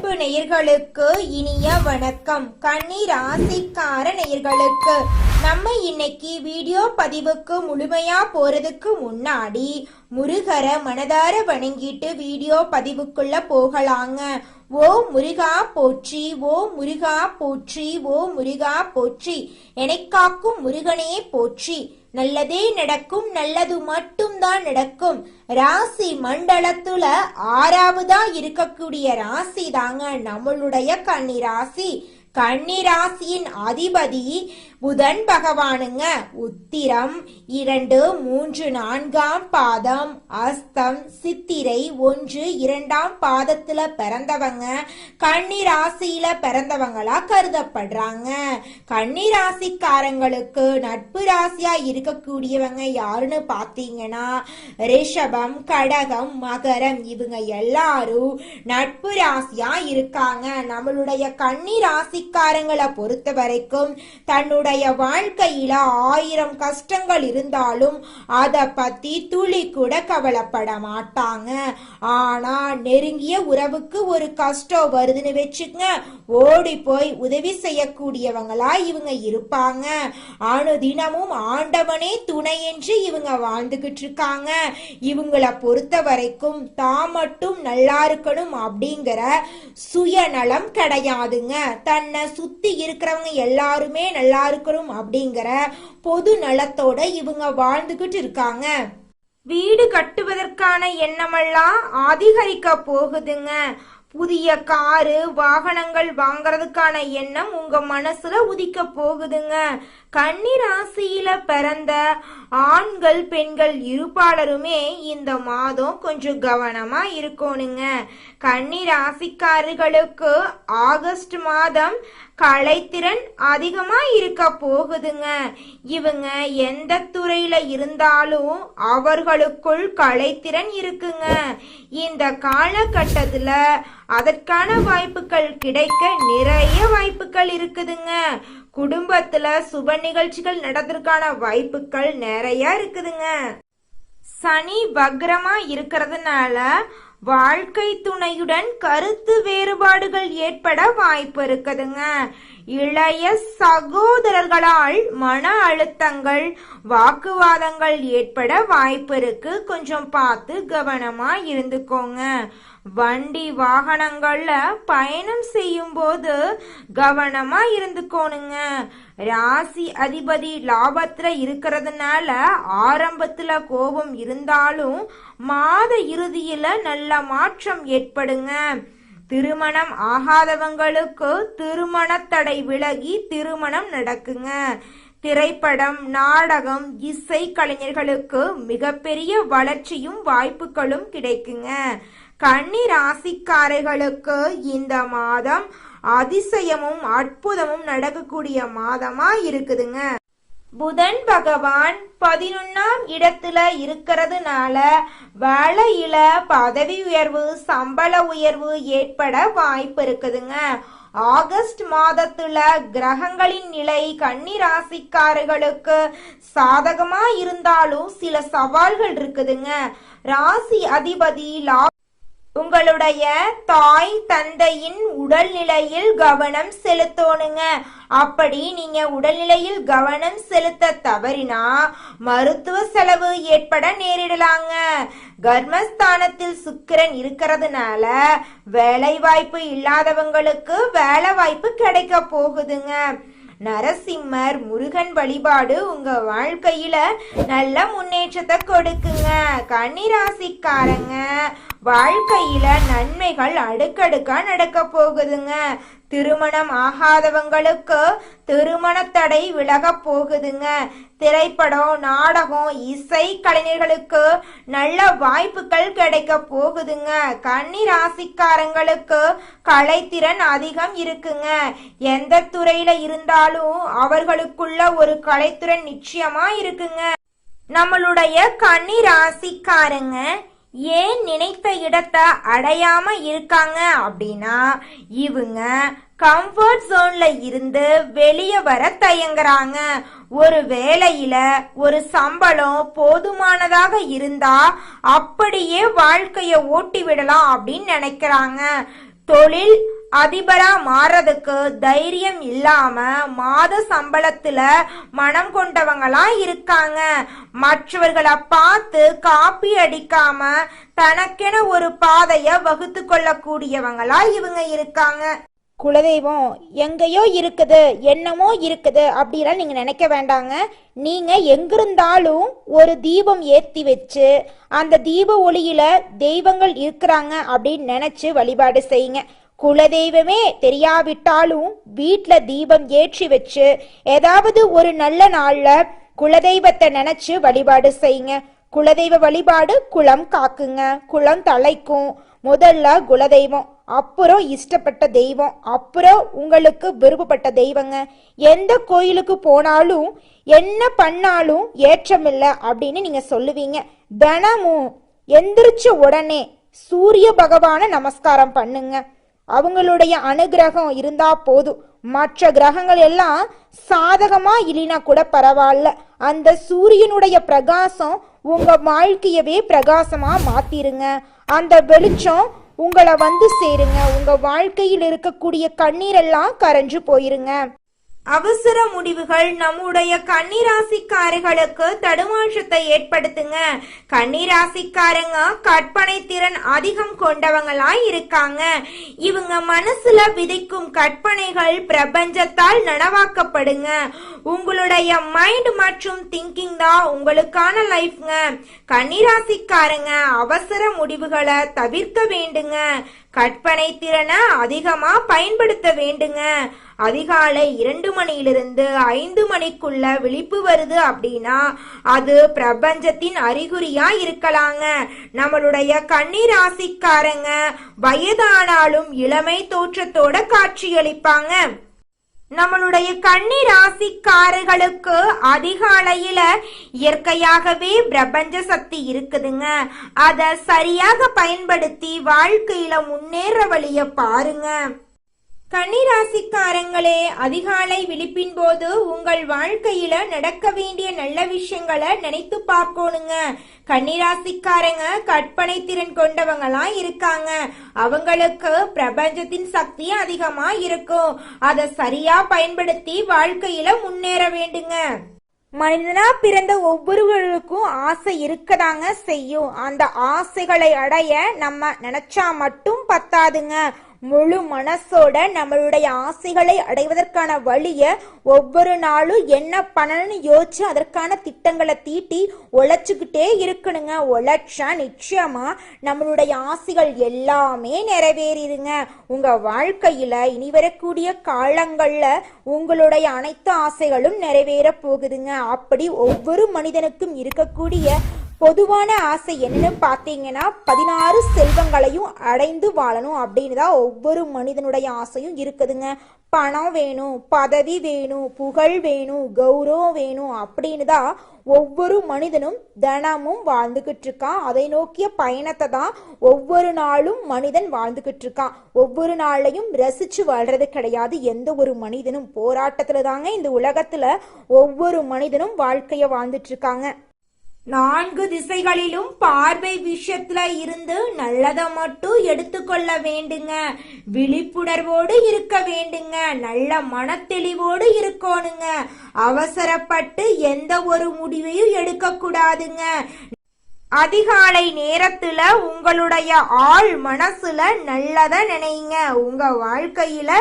அன்பு நேயர்களுக்கு இனிய வணக்கம். கன்னி ராசிக்கார நேயர்களுக்கு நம்ம இன்னைக்கு வீடியோ பதிவுக்கு முழுமையா போறதுக்கு முன்னாடி முருகரை மனதார வணங்கிட்டு வீடியோ பதிவுக்குள்ள போகலாங்க. ஓ முருகா போற்றி, ஓ முருகா போற்றி, ஓ முருகா போற்றி, எனக்காக்கும் முருகனே போற்றி. நல்லதே நடக்கும், நல்லது மட்டும்தான் நடக்கும். ராசி மண்டலத்துல 6வதா இருக்கக்கூடிய ராசி தாங்க நம்மளுடைய கன்னி ராசி. கன்னி ராசியின் அதிபதி புதன் பகவானுங்க. உத்திரம் 2, 3, 4ஆம் பாதம், அஸ்தம், சித்திரை 1, 2ஆம் பாதத்துல பிறந்தவங்க கன்னி ராசியில பிறந்தவங்களா கருதப்படுறாங்க. கன்னி ராசிக்காரங்களுக்கு நட்பு ராசியா இருக்கக்கூடியவங்க யாருன்னு பாத்தீங்கன்னா ரிஷபம், கடகம், மகரம், இவங்க எல்லாரும் நட்பு ராசியா இருக்காங்க. நம்மளுடைய கன்னி ராசிக்காரங்களை பொறுத்த வரைக்கும் தன்னுடைய வாழ்க்கையில 1000 கஷ்டங்கள் இருந்தாலும் அத பத்தி துளி கூட கவலைப்பட மாட்டாங்க. ஆனா நெருங்கிய உறவுக்கு ஒரு கஷ்டம் வருதுன்னு வச்சுங்க, ஓடி போய் உதவி செய்யக்கூடியவங்களா இவங்க இருப்பாங்க. அனுதினமும் ஆண்டவனே துணை என்று இவங்க வாழ்ந்துகிட்டு இருக்காங்க. இவங்களை பொறுத்த வரைக்கும் தான் மட்டும் நல்லா இருக்கணும் அப்படிங்கிற சுயநலம் கிடையாதுங்க. தன்னை சுத்தி இருக்கிறவங்க எல்லாருமே நல்லா இருக்கணும் அப்படிங்கிற பொது நலத்தோட இவங்க வாழ்ந்துகிட்டு இருக்காங்க. வீடு கட்டுவதற்கான எண்ணமெல்லாம் அதிகரிக்க போகுதுங்க. புதிய காரு வாகனங்கள் வாங்கறதுக்கான எண்ணம் உங்க மனசுல உதிக்க போகுதுங்க. கன்னி ராசியில பிறந்த ஆண்கள் பெண்கள் இருப்பாளருமே இந்த மாதம் கொஞ்சம் கவனமா இருக்கணுங்க. கன்னி ராசிக்காரர்களுக்கு ஆகஸ்ட் மாதம் கலைத்திறன் அதிகமா இருக்க போகுதுங்க. இவங்க எந்த துறையில இருந்தாலும் அவர்களுக்குள் கலைத்திறன் இருக்குங்க. இந்த காலகட்டத்துல அதற்கான வாய்ப்புகள் கிடைக்க நிறைய வாய்ப்புகள் இருக்குதுங்க. குடும்பத்துல சுப நிகழ்ச்சிகள் நடத்துறதுக்கான வாய்ப்புகள் நிறைய இருக்குதுங்க. சனி வக்ரமா இருக்கிறதுனால வாழ்க்கை துணையுடன் கருத்து வேறுபாடுகள் ஏற்பட வாய்ப்பு இருக்குதுங்க. இளைய சகோதரர்களால் மன அழுத்தங்கள் வாக்குவாதங்கள் ஏற்பட வாய்ப்பு இருக்கு. கொஞ்சம் பார்த்து கவனமா இருந்துக்கோங்க. வண்டி வாகனங்கள்ல பயணம் செய்யும் போது கவனமா இருந்துக்கோணுங்க. ராசி அதிபதி லாபத்துல இருக்கிறதுனால ஆரம்பத்துல கோபம் இருந்தாலும் மாத இறுதியில நல்ல மாற்றம் ஏற்படுங்க. திருமணம் ஆகாதவங்களுக்கு திருமண தடை விலகி திருமணம் நடக்குங்க. திரைப்படம், நாடகம், இசை கலைஞர்களுக்கு மிகப்பெரிய வளர்ச்சியும் வாய்ப்புகளும் கிடைக்குங்க. கன்னி ராசிக்காரர்களுக்கு இந்த மாதம் அதிசயமும் அற்புதமும் நடக்கக்கூடிய மாதமா இருக்குதுங்க. புதன் பகவான் 11ஆம் இடத்துல இருக்கிறதுனால வேலையில பதவி உயர்வு, சம்பள உயர்வு ஏற்பட வாய்ப்பு இருக்குதுங்க. ஆகஸ்ட் மாதத்துல கிரகங்களின் நிலை கன்னி ராசிக்காரர்களுக்கு சாதகமா இருந்தாலும் சில சவால்கள் இருக்குதுங்க. ராசி அதிபதி உங்களுடைய தாய் தந்தையின் உடல்நிலையில் கவனம் செலுத்தணுங்க. அப்படி நீங்க உடல்நிலையில் கவனம் செலுத்த தவறினா மருத்துவ செலவு ஏற்பட நேரிடலாங்க. கர்மஸ்தானத்தில் சுக்கிரன் இருக்கிறதுனால வேலை வாய்ப்பு இல்லாதவங்களுக்கு வேலை வாய்ப்பு கிடைக்க போகுதுங்க. நரசிம்மர் முருகன் வழிபாடு உங்க வாழ்க்கையில நல்ல முன்னேற்றத்தை கொடுக்குங்க. கன்னி ராசிக்காரங்க வாழ்க்கையில நன்மைகள் அடுக்கடுக்கா நடக்க போகுதுங்க. திருமணம் ஆகாதவங்களுக்கு திருமண தடை விலக போகுதுங்க. திரைப்படம், நாடகம், இசை கலைஞர்களுக்கு நல்ல வாய்ப்புகள் கிடைக்க போகுதுங்க. கன்னி ராசிக்காரங்களுக்கு கலைத்திறன் அதிகம் இருக்குங்க. எந்த துறையில இருந்தாலும் அவர்களுக்குள்ள ஒரு கலைத்திறன் நிச்சயமா இருக்குங்க. நம்மளுடைய கன்னி ராசிக்காரங்க ஏன் நினைத்த இடத்தை அடையாம இருக்காங்க அப்படின்னா இவங்க கம்ஃபர்ட் ஜோன்ல இருந்து வெளியே வர தயங்குறாங்க. ஒரு வேலையில ஒரு சம்பளம் போதுமானதாக இருந்தா அப்படியே வாழ்க்கைய ஓட்டி விடலாம் அப்படின்னு நினைக்கிறாங்க. தொழில் அதிபரா மாறதுக்கு தைரியம் இல்லாம மாத சம்பளத்துல மனம் கொண்டவங்களா இருக்காங்க. மற்றவர்களை பார்த்து காப்பி அடிக்காம தனக்கென ஒரு பாதைய வகுத்து கொள்ளக்கூடியவங்களா இவங்க இருக்காங்க. குலதெய்வம் எங்கேயோ இருக்குது, என்னமோ இருக்குது அப்படிலாம் நீங்க நினைக்க வேண்டாங்க. நீங்க எங்கிருந்தாலும் ஒரு தீபம் ஏற்றி வச்சு அந்த தீப ஒளியில தெய்வங்கள் இருக்கிறாங்க அப்படின்னு நினைச்சு வழிபாடு செய்யுங்க. குலதெய்வமே தெரியாவிட்டாலும் வீட்டில் தீபம் ஏற்றி வச்சு ஏதாவது ஒரு நல்ல நாள்ல குலதெய்வத்தை நினைச்சு வழிபாடு செய்யுங்க. குலதெய்வ வழிபாடு குலம் காக்குங்க, குலம் தலைக்கும். முதல்ல குலதெய்வம், அப்புறம் இஷ்டப்பட்ட தெய்வம், அப்புறம் உங்களுக்கு விருப்பப்பட்ட தெய்வங்க. எந்த கோயிலுக்கு போனாலும் என்ன பண்ணாலும் ஏற்றமில்லை அப்படின்னு நீங்க சொல்லுவீங்க. தினமும் எந்திரிச்ச உடனே சூரிய பகவான நமஸ்காரம் பண்ணுங்க. அவங்களுடைய அனுகிரகம் இருந்தா போதும். மற்ற கிரகங்கள் எல்லாம் சாதகமா இல்லைனா கூட பரவாயில்ல, அந்த சூரியனுடைய பிரகாசம் உங்க வாழ்க்கையவே பிரகாசமா மாத்திருங்க. அந்த வெளிச்சம் உங்களை வந்து சேருங்க. உங்க வாழ்க்கையில் இருக்கக்கூடிய கண்ணீரெல்லாம் கரைஞ்சு போயிருங்க. அவசர முடிவுகள் நம்முடைய கன்னிராசிக்காரர்களுக்கு தடுமாற்றத்தை ஏற்படுத்துங்க. கன்னிராசிக்காரங்க கற்பனை திறன் அதிகம் கொண்டவங்களா இருக்காங்க. இவங்க மனசுல விதைக்கும் கற்பனைகள் பிரபஞ்சத்தால் நனவாக்கப்படுங்க. உங்களுடைய மைண்ட் மற்றும் திங்கிங் தான் உங்களுக்கான லைஃப்ங்க. கன்னிராசிக்காரங்க அவசர முடிவுகளை தவிர்க்க வேண்டுங்க. கற்பனை திறனை அதிகமா பயன்படுத்த வேண்டுங்க. அதிகாலை 2 மணியிலிருந்து 5 மணிக்குள்ள விழிப்பு வருது அப்படின்னா அது பிரபஞ்சத்தின் அறிகுறியா இருக்கலாங்க. நம்மளுடைய கன்னிராசிக்காரங்க வயதானாலும் இளமை தோற்றத்தோட காட்சியளிப்பாங்க. நம்மளுடைய கன்னிராசிக்காரர்களுக்கு அதிகாலையில இயற்கையாகவே பிரபஞ்ச சக்தி இருக்குதுங்க. அத சரியாக பயன்படுத்தி வாழ்க்கையில முன்னேற வழிய பாருங்க. கன்னிராசிக்காரங்களே, அதிகாலை விழிப்பின் போது உங்கள் வாழ்க்கையில நடக்க வேண்டிய நல்ல விஷயங்களை நினைத்து பார்க்கணுங்க. கன்னிராசிக்காரங்க கற்பனை திறன் கொண்டவங்களா இருக்காங்க. அவங்களுக்கு பிரபஞ்சத்தின் சக்தி அதிகமா இருக்கும். அதை சரியா பயன்படுத்தி வாழ்க்கையில முன்னேற வேண்டுங்க. மனிதனா பிறந்த ஒவ்வொருவருக்கும் ஆசை இருக்கதாங்க செய்யும். அந்த ஆசைகளை அடைய நம்ம நினைச்சா மட்டும் பத்தாதுங்க. முழு மனசோட நம்மளுடைய ஆசைகளை அடைவதற்கான வழிய ஒவ்வொரு நாளும் என்ன பண்ணணும்னு யோசிச்சு அதற்கான திட்டங்களை தீட்டி உழைச்சுக்கிட்டே இருக்கணுங்க. உழைச்சா நிச்சயமா நம்மளுடைய ஆசைகள் எல்லாமே நிறைவேறிடுங்க. உங்க வாழ்க்கையில இனி வரக்கூடிய காலங்கள்ல உங்களுடைய அனைத்து ஆசைகளும் நிறைவேற போகுதுங்க. அப்படி ஒவ்வொரு மனிதனுக்கும் இருக்கக்கூடிய பொதுவான ஆசை என்னன்னு பார்த்தீங்கன்னா 16 செல்வங்களையும் அடைந்து வாழணும் அப்படின்னு தான் ஒவ்வொரு மனிதனுடைய ஆசையும் இருக்குதுங்க. பணம் வேணும், பதவி வேணும், புகழ் வேணும், கௌரவம் வேணும் அப்படின்னு தான் ஒவ்வொரு மனிதனும் தினமும் வாழ்ந்துகிட்டு இருக்கான். அதை நோக்கிய பயணத்தை தான் ஒவ்வொரு நாளும் மனிதன் வாழ்ந்துகிட்டு இருக்கான். ஒவ்வொரு நாளையும் ரசிச்சு வாழ்றது கிடையாது. எந்த ஒரு மனிதனும் போராட்டத்துல தாங்க இந்த உலகத்துல ஒவ்வொரு மனிதனும் வாழ்க்கைய வாழ்ந்துட்டு இருக்காங்க. 4 திசைகளிலும் பார்வை விஷயத்துல இருந்து நல்லதை மட்டும் எடுத்துக்கொள்ள வேண்டுங்க. விழிப்புணர்வோடு இருக்க வேண்டுங்க. நல்ல மனத்தெளிவோடு இருக்கணுங்க. அவசரப்பட்டு எந்த ஒரு முடிவையும் எடுக்க கூடாதுங்க. அதிகாலை நேரத்துல உங்களுடைய ஆழ் மனசுல நல்லத நினைங்க. உங்க வாழ்க்கையில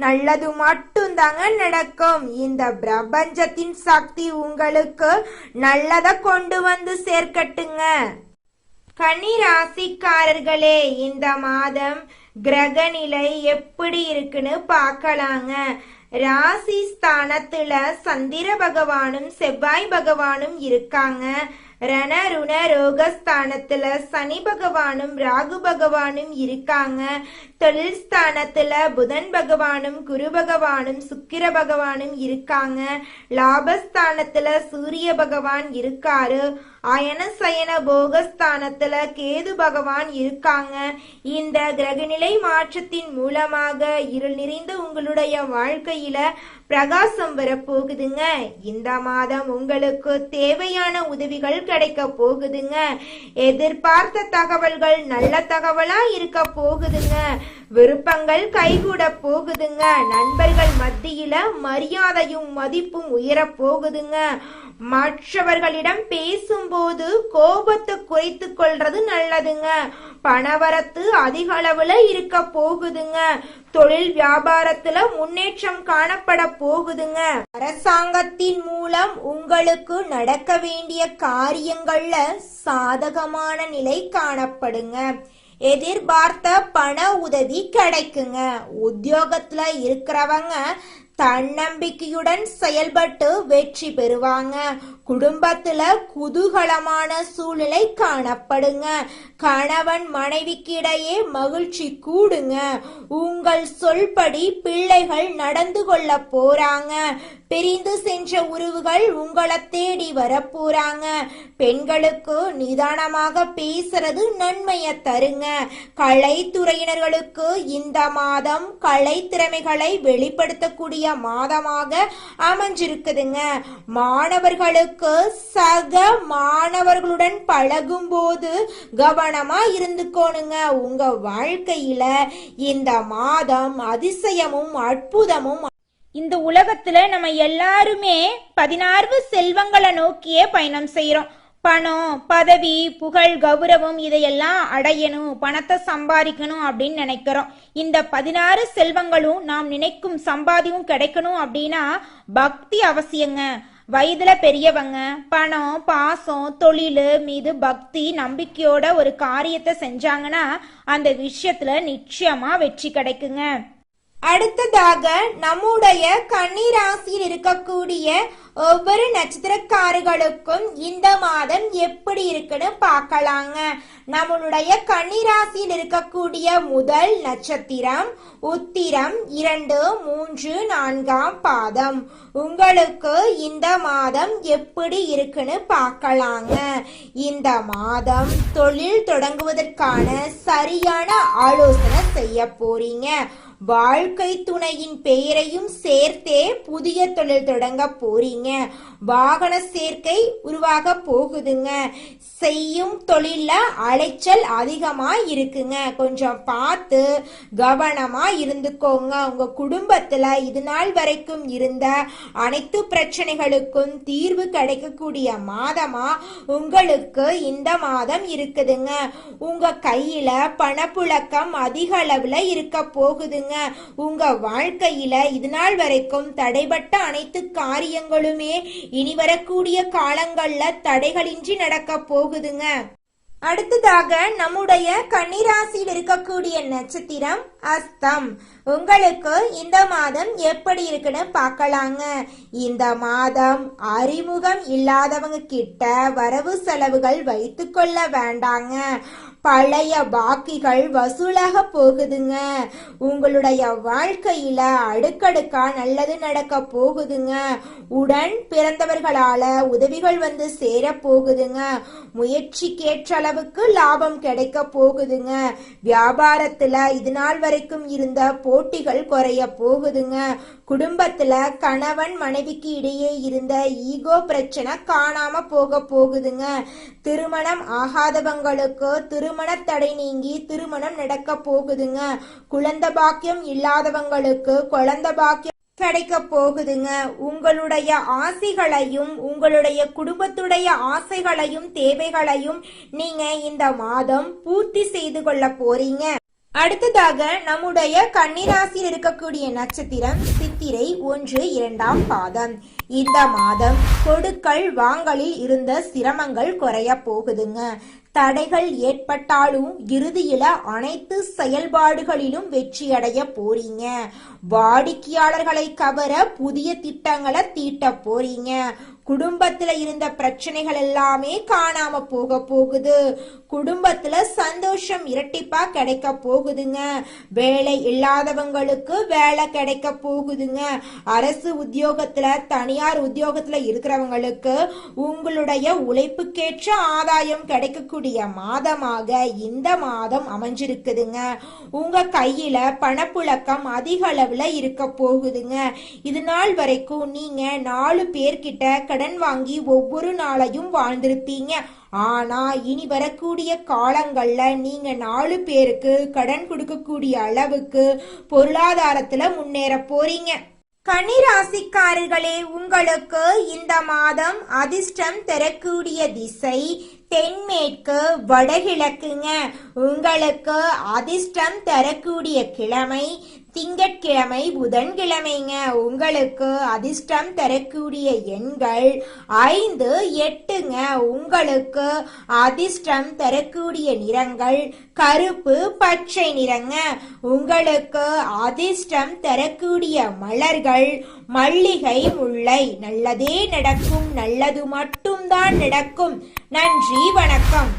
நல்லது மட்டும்தாங்க நடக்கும். இந்த பிரபஞ்சத்தின் சக்தி உங்களுக்கு நல்லத கொண்டு வந்து சேர்க்கட்டுங்க. கன்னிராசிக்காரர்களே, இந்த மாதம் கிரக நிலை எப்படி இருக்குன்னு பார்க்கலாங்க. ராசி ஸ்தானத்துல சந்திர பகவானும் செவ்வாய் பகவானும் இருக்காங்க. ரண ருண ரோகஸ்தானத்துல சனி பகவானும் ராகு பகவானும் இருக்காங்க. தொழில் ஸ்தானத்துல புதன் பகவானும் குரு பகவானும் சுக்கிர பகவானும் இருக்காங்க. லாபஸ்தானத்துல சூரிய பகவான் இருக்காரு. அயன சயன போகஸ்தானத்துல கேது பகவான் இருக்காங்க. இந்த கிரகநிலை மாற்றத்தின் மூலமாக இருள் நிறைந்த உங்களுடைய வாழ்க்கையில பிரகாசம் வரப்போகுதுங்க. இந்த மாதம் உங்களுக்கு தேவையான உதவிகள் கிடைக்க போகுதுங்க. எதிர்பார்த்த தகவல்கள் நல்ல தகவலா இருக்க போகுதுங்க. விருப்பங்கள் கைகூட போகுதுங்க. நண்பர்கள் மத்தியில மரியாதையும் மதிப்பும் உயர போகுதுங்க. மற்றவர்களிடம் பேசும்போது கோபத்தை குறைத்து கொள்றது நல்லதுங்க. பணவரத்து அதிக அளவுல இருக்க போகுதுங்க. தொழில் வியாபாரத்துல முன்னேற்றம் காணப்பட போகுதுங்க. அரசாங்கத்தின் மூலம் உங்களுக்கு நடக்க வேண்டிய காரியங்கள்ல சாதகமான நிலை காணப்படுங்க. எதிர்பார்த்த பண உதவி கிடைக்குங்க. உத்தியோகத்துல இருக்கிறவங்க தன்னம்பிக்கையுடன் செயல்பட்டு வெற்றி பெறுவாங்க. குடும்பத்துல குதூகலமான சூழ்நிலை காணப்படுங்க. கணவன் மனைவிக்கு இடையே மகிழ்ச்சி கூடுங்க. உங்கள் சொல்படி பிள்ளைகள் நடந்து கொள்ள போறாங்க. பிரிந்து சென்ற உறவுகள் உங்களை தேடி வர போறாங்க. பெண்களுக்கு நிதானமாக பேசுறது நன்மையை தருங்க. கலைத்துறையினர்களுக்கு இந்த மாதம் கலை திறமைகளை வெளிப்படுத்தக்கூடிய மாதமாக அமைஞ்சிருக்குதுங்க. மாணவர்களுக்கு சக மாணவர்களுடன் பழகும் போது கவனமா இருந்துக்கோணுங்க. உங்க வாழ்க்கையில இந்த மாதம் அதிசயமும் அற்புதமும். இந்த உலகத்துல நம்ம எல்லாருமே 16 செல்வங்களை நோக்கியே பயணம் செய்யறோம். பணம், பதவி, புகழ், கௌரவம் இதையெல்லாம் அடையணும், பணத்தை சம்பாதிக்கணும் அப்படின்னு நினைக்கிறோம். இந்த 16 செல்வங்களும் நாம் நினைக்கும் சம்பாதியும் கிடைக்கணும் அப்படின்னா பக்தி அவசியங்க. வயதுல பெரியவங்க பணம், பாசம், தொழில் மீது பக்தி நம்பிக்கையோட ஒரு காரியத்தை செஞ்சாங்கன்னா அந்த விஷயத்துல நிச்சயமா வெற்றி கிடைக்குங்க. அடுத்ததாக நம்முடைய கன்னிராசியில் இருக்கக்கூடிய ஒவ்வொரு நட்சத்திரக்காரர்களுக்கும் இந்த மாதம் எப்படி இருக்குன்னு பார்க்கலாங்க. நம்மளுடைய கன்னிராசியில் இருக்கக்கூடிய முதல் நட்சத்திரம் உத்திரம் 2, 3, 4ஆம் பாதம். உங்களுக்கு இந்த மாதம் எப்படி இருக்குன்னு பார்க்கலாங்க. இந்த மாதம் தொழில் தொடங்குவதற்கான சரியான ஆலோசனை செய்ய போறீங்க. வாழ்க்கை துணையின் பெயரையும் சேர்த்தே புதிய தொழில் தொடங்க போறீங்க. வாகன சேர்க்கை உருவாக போகுதுங்க. செய்யும் தொழில அலைச்சல் அதிகமா இருக்குங்க. கொஞ்சம் பார்த்து கவனமா இருந்துக்கோங்க. உங்க குடும்பத்துல இது நாள் வரைக்கும் இருந்த அனைத்து பிரச்சனைகளுக்கும் தீர்வு கிடைக்கக்கூடிய மாதமா உங்களுக்கு இந்த மாதம் இருக்குதுங்க. உங்க கையில பணப்புழக்கம் அதிக அளவுல இருக்க போகுதுங்க. உங்க வாழ்க்கையில இது நாள் வரைக்கும் தடைபட்ட அனைத்து காரியங்களுமே இனி வரக்கூடிய காலங்கள்ல தடைகளின்றி நடக்க போகுதுங்க. அடுத்ததாக நம்முடைய கன்னிராசியில் இருக்கக்கூடிய நட்சத்திரம் அஸ்தம். உங்களுக்கு இந்த மாதம் எப்படி இருக்குன்னு பார்க்கலாங்க. இந்த மாதம் அறிமுகம் இல்லாதவங்க கிட்ட வரவு செலவுகள் வைத்து கொள்ள வேண்டாங்க. பழைய பாக்கிகள் வசூலாக போகுதுங்க. உங்களுடைய வாழ்க்கையில அடுக்கடுக்கா நல்லது நடக்க போகுதுங்க. உடன் பிறந்தவர்களால உதவிகள் வந்து சேர போகுதுங்க. முயற்சிக்கேற்ற அளவுக்கு லாபம் கிடைக்க போகுதுங்க. வியாபாரத்துல இது நாள் வரைக்கும் இருந்த போட்டிகள் குறைய போகுதுங்க. குடும்பத்துல கணவன் மனைவிக்கு இடையே இருந்த ஈகோ பிரச்சனை காணாம போக போகுதுங்க. திருமணம் ஆகாதவங்களுக்கு திருமண தடை நீங்கி திருமணம் நடக்க போகுதுங்க. குழந்தை பாக்கியம் இல்லாதவங்களுக்கு குழந்தை பாக்கியம் கிடைக்க போகுதுங்க. உங்களுடைய ஆசைகளையும் உங்களுடைய குடும்பத்துடைய ஆசைகளையும் தேவைகளையும் நீங்க இந்த மாதம் பூர்த்தி செய்து கொள்ள போறீங்க. அடுத்ததாக நம்முடைய கன்னிராசியில் இருக்கக்கூடிய நட்சத்திரம் சித்திரை 1, 2ஆம் பாதம். இந்த மாதம் கொடுக்கல் வாங்கலில் இருந்த சிரமங்கள் குறைய போகுதுங்க. தடைகள் ஏற்பட்டாலும் இறுதியில அனைத்து செயல்பாடுகளிலும் வெற்றியடைய போறீங்க. வாடிக்கையாளர்களை கவர புதிய திட்டங்களை தீட்ட போறீங்க. குடும்பத்துல இருந்த பிரச்சனைகள் எல்லாமே காணாம போக போகுது. குடும்பத்துல சந்தோஷம் இரட்டிப்பா கிடைக்க போகுதுங்க. வேலை இல்லாதவங்களுக்கு வேலை கிடைக்க போகுதுங்க. அரசு உத்தியோகத்துல தனியார் உத்தியோகத்துல இருக்கிறவங்களுக்கு உங்களுடைய உழைப்புக்கேற்ற ஆதாயம் கிடைக்கக்கூடிய மாதமாக இந்த மாதம் அமைஞ்சிருக்குதுங்க. உங்க கையில பணப்புழக்கம் அதிக அளவுல இருக்க போகுதுங்க. இது நாள் வரைக்கும் நீங்க 4 பேர்கிட்ட கடன் வாங்கி ஒவ்வொரு நாளையும் வாழ்ந்திருப்பீங்க. ஆனா இனி வரக்கூடிய காலங்கள்ல நீங்க 4 பேருக்கு கடன் கொடுக்கக்கூடிய அளவுக்கு பொருளாதாரத்துல முன்னேற போறீங்க. கன்னிராசிக்காரர்களே, உங்களுக்கு இந்த மாதம் அதிர்ஷ்டம் தரக்கூடிய திசை தென்மேற்கு வடகிழக்குங்க. உங்களுக்கு அதிர்ஷ்டம் தரக்கூடிய கிழமை திங்கட்கிழமை புதன்கிழமைங்க. உங்களுக்கு அதிர்ஷ்டம் தரக்கூடிய எண்கள் 5 8ங்க. உங்களுக்கு அதிர்ஷ்டம் தரக்கூடிய நிறங்கள் கருப்பு பச்சை நிறங்க. உங்களுக்கு அதிர்ஷ்டம் தரக்கூடிய மலர்கள் மல்லிகை முல்லை. நல்லதே நடக்கும், நல்லது மட்டும்தான் நடக்கும். நன்றி, வணக்கம்.